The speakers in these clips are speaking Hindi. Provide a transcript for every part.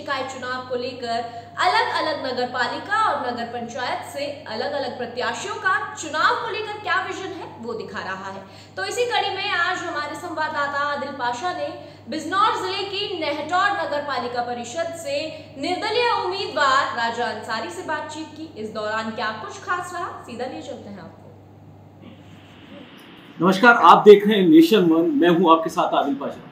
निकाय चुनाव को लेकर अलग अलग नगर पालिका और नगर पंचायत से अलग अलग प्रत्याशियों का चुनाव को लेकर क्या विजन है वो दिखा रहा है। तो इसी कड़ी में आज हमारे संवाददाता आदिल पाशा ने बिजनौर जिले की नेहटौर नगर पालिका परिषद से निर्दलीय उम्मीदवार राजा अंसारी से बातचीत की। इस दौरान क्या कुछ खास रहा, सीधा ले चलते हैं आपको। नमस्कार, आप देख रहे हैं नेशन वन। मैं हूं आपके साथ आदिल पाशा।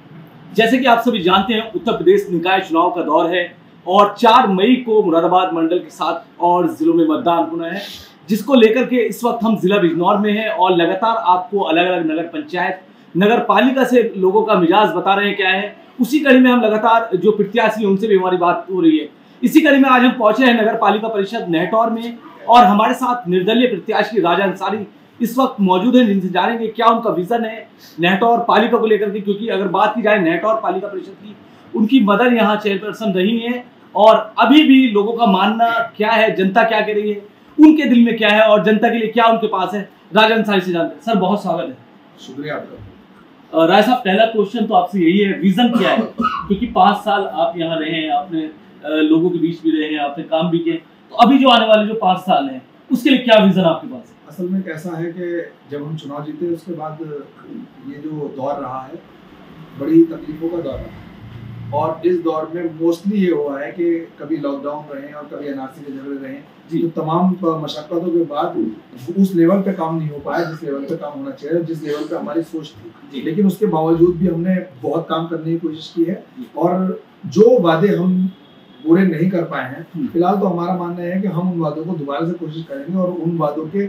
जैसे कि आप सभी जानते हैं, उत्तर प्रदेश निकाय चुनाव का दौर है और 4 मई को मुरादाबाद मंडल के साथ और जिलों में मतदान होना है, जिसको लेकर के इस वक्त हम जिला बिजनौर में हैं और लगातार आपको अलग अलग नगर पंचायत नगर पालिका से लोगों का मिजाज बता रहे हैं क्या है। उसी कड़ी में हम लगातार जो प्रत्याशी उनसे भी हमारी बात हो रही है। इसी कड़ी में आज हम पहुंचे हैं नगर पालिका परिषद नेहटौर में और हमारे साथ निर्दलीय प्रत्याशी राजा अंसारी इस वक्त मौजूद है, जिनसे जानेंगे क्या उनका विजन है नेहटौर पालिका को लेकर के। क्योंकि अगर बात की जाए नेहटौर पालिका परिषद की, उनकी मदर यहाँ चेयरपर्सन रही है और अभी भी लोगों का मानना क्या है, जनता क्या कह रही है, उनके दिल में क्या है और जनता के लिए क्या उनके पास है, राजा अंसारी से जानते हैं। सर, बहुत स्वागत है। शुक्रिया आपका। राय साहब, पहला क्वेश्चन तो आपसे यही है, विजन क्या है? क्योंकि 5 साल आप यहाँ रहे हैं, आपने लोगों के बीच भी रहे हैं, आपने काम भी किए, तो अभी जो आने वाले जो 5 साल हैं उसके लिए क्या विजन आपके पास है? असल में कैसा है कि जब हम चुनाव जीते उसके बाद ये जो दौर रहा है बड़ी तकलीफों का दौर रहा है और इस दौर में मोस्टली ये हुआ है कि कभी लॉकडाउन रहे और कभी एनआरसी के झगड़े रहे, तो तमाम मशक्कतों के बाद उस लेवल पे काम नहीं हो पाया जिस लेवल पे काम होना चाहिए, जिस लेवल पे हमारी सोच थी। लेकिन उसके बावजूद भी हमने बहुत काम करने की कोशिश की है और जो वादे हम पूरे नहीं कर पाए हैं, फिलहाल तो हमारा मानना है कि हम उन वादों को दोबारा से कोशिश करेंगे और उन वादों के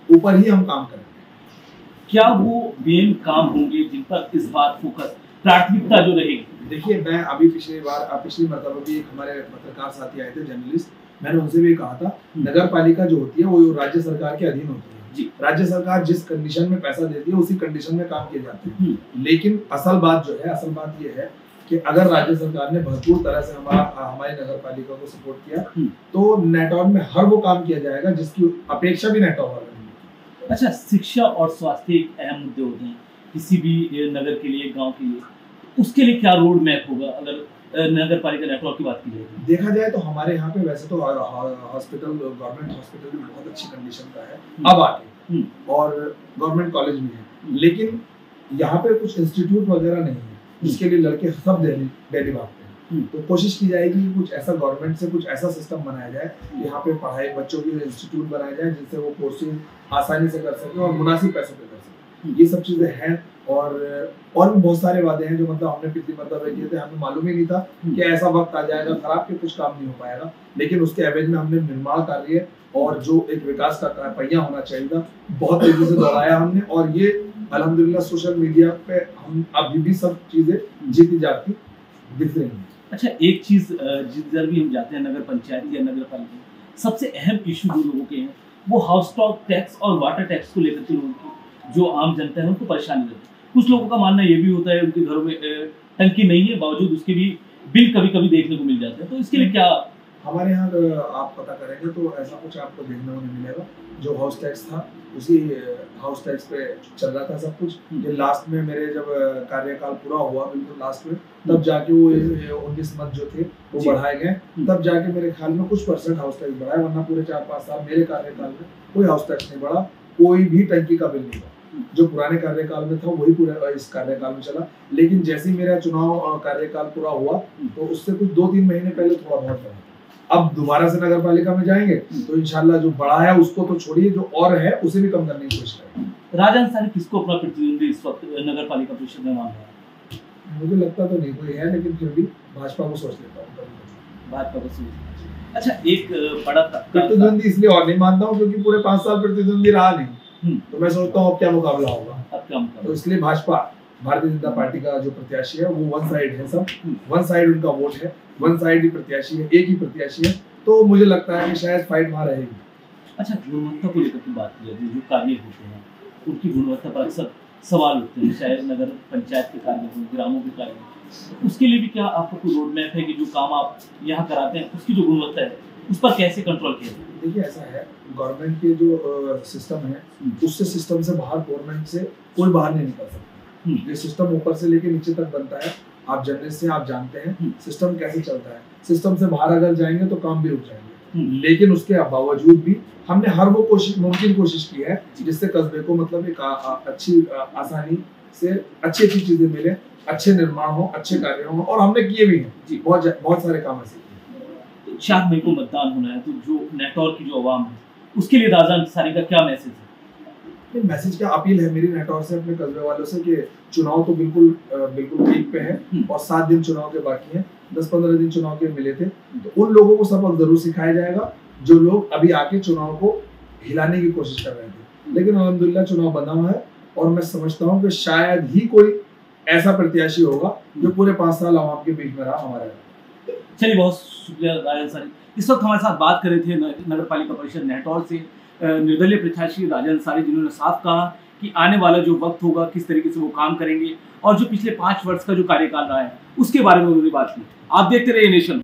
ऊपर ही हम काम करेंगे। क्या वो मेन काम होंगे जिन पर इस बार फोकस, प्राथमिकता जो रहेगी? देखिए, मैं अभी पिछली मरतबा भी एक हमारे पत्रकार साथी आए थे, जर्नलिस्ट, मैंने उनसे भी कहा था नगर पालिका जो होती है वो राज्य सरकार के अधीन होती है जी। राज्य सरकार जिस कंडीशन में पैसा देती है उसी कंडीशन में काम किए जाते हैं। लेकिन असल बात ये है कि अगर राज्य सरकार ने भरपूर तरह से हमारी नगर पालिका को सपोर्ट किया तो नेहटौर में हर वो काम किया जाएगा जिसकी अपेक्षा भी नेहटौर वालों ने। अच्छा, शिक्षा और स्वास्थ्य एक अहम मुद्दे होते हैं किसी भी नगर के लिए, गांव के लिए, उसके लिए क्या रोड मैप होगा अगर नगर पालिका नेटवर्क की बात की जाए? देखा जाए तो हमारे यहाँ पे वैसे तो हॉस्पिटल, गवर्नमेंट हॉस्पिटल भी बहुत अच्छी कंडीशन का है अब आके और गवर्नमेंट कॉलेज भी है, लेकिन यहाँ पे कुछ इंस्टीट्यूट वगैरह नहीं है, इसके लिए लड़के सब दिल्ली भागते हैं। तो कोशिश की जाएगी कि कुछ ऐसा गवर्नमेंट से कुछ ऐसा सिस्टम बनाया जाए, यहाँ पे पढ़ाई बच्चों के इंस्टीट्यूट बनाए जाए जिससे वो कोर्सिंग आसानी से कर सके और मुनासिब पैसों पे कर सके। ये सब चीजें हैं और भी बहुत सारे वादे हैं जो मतलब हमने पिछली मतलब किए थे। हमें मालूम ही नहीं था कि ऐसा वक्त आ जाएगा खराब के कुछ काम नहीं हो पाएगा, लेकिन उसके एवज में हमने निर्माण कार्य और जो एक विकास का पहिया होना चाहिए था बहुत तेजी से दौड़ाया हमने और ये अल्हम्दुलिल्लाह सोशल मीडिया पे हम अभी भी सब चीजें जीती जाती दिख रही हैं। अच्छा, एक चीज जिधर भी हम जाते हैं नगर पंचायत या नगर पालिका, सबसे अहम इशू जो लोगों के हैं वो हाउस टॉप टैक्स और वाटर टैक्स को लेकर के लोगों की जो आम जनता है उनको परेशानी रहती है। कुछ लोगों का मानना ये भी होता है उनके घरों में टंकी नहीं है, बावजूद उसके भी बिल कभी कभी देखने को मिल जाते हैं। तो इसके लिए क्या हमारे यहाँ आप पता करेंगे तो ऐसा कुछ आपको देखने को नहीं मिलेगा। जो हाउस टैक्स था उसी हाउस टैक्स पे चल रहा था सब कुछ। ये लास्ट में मेरे जब कार्यकाल पूरा हुआ, बिल्कुल लास्ट में, तब जाके वो 19 मत जो थे वो बढ़ाए गए, तब जाके मेरे ख्याल में कुछ % हाउस टैक्स बढ़ाया, वरना पूरे 4-5 साल मेरे कार्यकाल में कोई हाउस टैक्स नहीं बढ़ा, कोई भी टंकी का बिल नहीं बढ़ा। जो पुराने कार्यकाल में था वही पूरे इस कार्यकाल में चला। लेकिन जैसे ही मेरा चुनाव कार्यकाल पूरा हुआ तो उससे कुछ 2-3 महीने पहले थोड़ा बहुत बढ़ा। अब दोबारा से नगर पालिका में जाएंगे तो इंशाल्लाह जो बड़ा है उसको तो छोड़िए, जो और है उसे भी कम करने की कोशिश करेंगे। राजा अंसारी किसको अपना प्रतिद्वंदी इस वक्त नगर पालिका परिषद में मान रहा है? मुझे लगता तो नहीं कोई है, लेकिन फिर भी भाजपा को सोच लेता हूँ। भाजपा को सोच। अच्छा, एक बड़ा प्रतिद्वंदी इसलिए और नहीं मानता हूँ क्योंकि पूरे 5 साल प्रतिद्वंदी रहा नहीं, तो मैं सोचता हूँ अब क्या मुकाबला होगा। तो इसलिए भाजपा, भारतीय जनता पार्टी का जो प्रत्याशी है वो वन साइड है, सब वन साइड उनका वोट है, वन साइड ही प्रत्याशी है, एक ही प्रत्याशी है, तो मुझे लगता है कि शायद फाइट वहाँ रहेगी। अच्छा, गुणवत्ता को लेकर की बात की जाती है, जो कार्य होते हैं उनकी गुणवत्ता पर अक्सर सवाल उठते हैं, चाहे नगर पंचायत के कार्य हो, ग्रामों के कार्य हो, उसके लिए भी क्या आपका कोई रोड मैप है कि जो काम आप यहाँ कराते हैं उसकी जो गुणवत्ता है उस पर कैसे कंट्रोल किया जाए? देखिए, ऐसा है, गवर्नमेंट के जो सिस्टम है उससे सिस्टम से बाहर गवर्नमेंट से कोई बाहर नहीं निकल सकता। ये सिस्टम ऊपर से लेके नीचे तक बनता है आप जर्नलिस्ट हैं, आप जानते हैं सिस्टम कैसे चलता है। सिस्टम से बाहर अगर जाएंगे तो काम भी रुक जाएंगे, लेकिन उसके बावजूद भी हमने हर वो मुमकिन कोशिश की है जिससे कस्बे को मतलब एक अच्छी आसानी से अच्छी चीजें मिले, अच्छे निर्माण हो, अच्छे कार्य हो, और हमने किए भी हैं। बहुत सारे काम ऐसे किए। तो 4 मई को मतदान होना है, तो जो नेटौर की जो आवाम है उसके लिए राजा अंसारी का क्या मैसेज है? मैसेज क्या अपील है मेरी नेटौर से, अपने कस्बे वालों से, कि चुनाव तो बिल्कुल पीक पे है और 7 दिन चुनाव के बाकी हैं, 10-15 दिन चुनाव के मिले थे, तो उन लोगों को सबक जरूर सिखाया जाएगा जो लोग अभी आके चुनाव को हिलाने की कोशिश कर रहे थे। लेकिन अल्हम्दुलिल्लाह चुनाव बना हुआ है और मैं समझता हूँ कि शायद ही कोई ऐसा प्रत्याशी होगा जो पूरे 5 साल आवाम के बीच में रहा हमारे। चलिए, बहुत शुक्रिया राजा अंसारी। इस वक्त हमारे साथ बात कर रहे थे नगर पालिका परिषद नेटौर से निर्दलीय प्रत्याशी राजा अंसारी, जिन्होंने साफ कहा कि आने वाला जो वक्त होगा किस तरीके से वो काम करेंगे और जो पिछले 5 वर्ष का जो कार्यकाल रहा है उसके बारे में उन्होंने बात की। आप देखते रहिए नेशन।